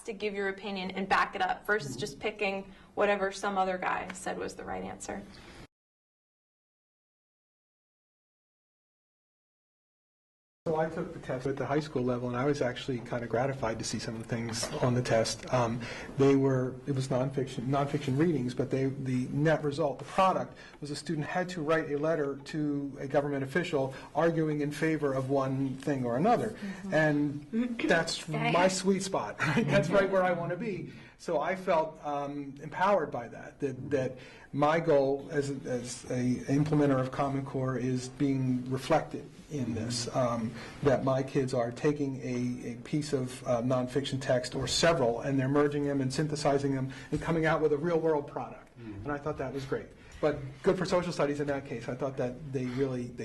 asked to give your opinion and back it up versus just picking whatever some other guy said was the right answer. So I took the test at the high school level, and I was actually kind of gratified to see some of the things on the test. It was nonfiction readings, but the net result, the product, was a student had to write a letter to a government official arguing in favor of one thing or another. And that's my sweet spot, right? That's right where I want to be. So I felt empowered by that my goal as an implementer of Common Core is being reflected in this, that my kids are taking a piece of nonfiction text or several, and they're merging them and synthesizing them and coming out with a real-world product. And I thought that was great. But good for social studies in that case. I thought that they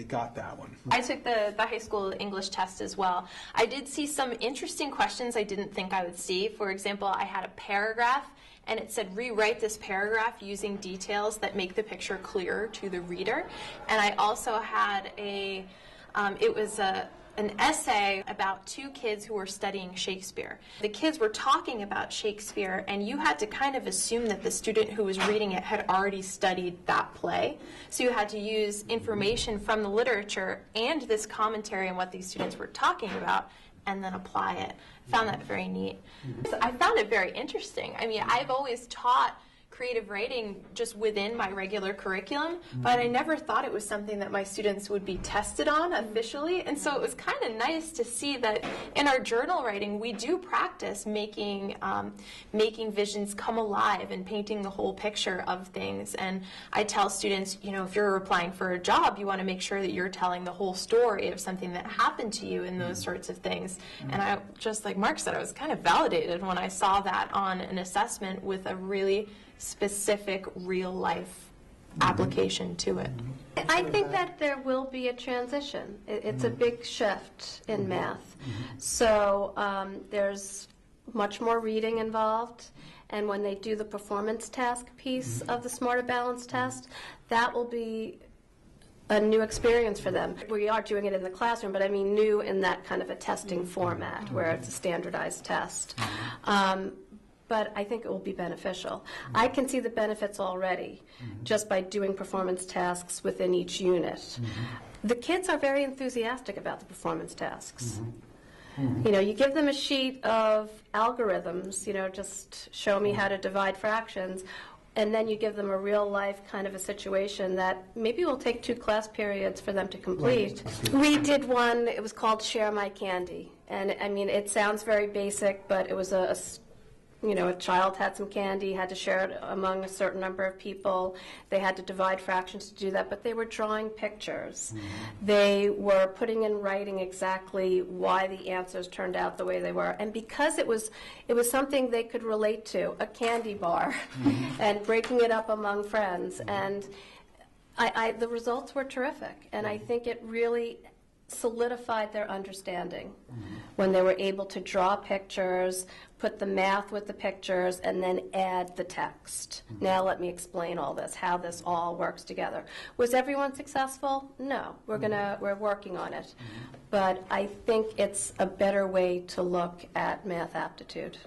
got that one. I took the high school English test as well. I did see some interesting questions I didn't think I would see. For example, I had a paragraph, and it said rewrite this paragraph using details that make the picture clearer to the reader. And I also had an essay about two kids who were studying Shakespeare. The kids were talking about Shakespeare, and you had to kind of assume that the student who was reading it had already studied that play. So you had to use information from the literature and this commentary on what these students were talking about, and then apply it. I found that very neat. So I found it very interesting. I mean, I've always taught creative writing just within my regular curriculum, but I never thought it was something that my students would be tested on officially, and so it was kind of nice to see that in our journal writing we do practice making visions come alive and painting the whole picture of things. And I tell students, you know, if you're applying for a job, you want to make sure that you're telling the whole story of something that happened to you and those sorts of things. And I, just like Mark said, I was kind of validated when I saw that on an assessment with a really specific real-life application to it. I think that there will be a transition. It's a big shift in math. So there's much more reading involved, and when they do the performance task piece of the Smarter Balance test, that will be a new experience for them. We are doing it in the classroom, but I mean new in that kind of a testing format where it's a standardized test. But I think it will be beneficial. I can see the benefits already just by doing performance tasks within each unit. The kids are very enthusiastic about the performance tasks. You know, you give them a sheet of algorithms, you know, just show me how to divide fractions, and then you give them a real life kind of a situation that maybe will take 2 class periods for them to complete. We did one, it was called Share My Candy. And I mean, it sounds very basic, but it was you know, a child had some candy, had to share it among a certain number of people. They had to divide fractions to do that, but they were drawing pictures. They were putting in writing exactly why the answers turned out the way they were. And because it was something they could relate to, a candy bar, and breaking it up among friends. And the results were terrific. And I think it really solidified their understanding when they were able to draw pictures, put the math with the pictures, and then add the text. Now let me explain all this, how this all works together. Was everyone successful? No. We're working on it. But I think it's a better way to look at math aptitude.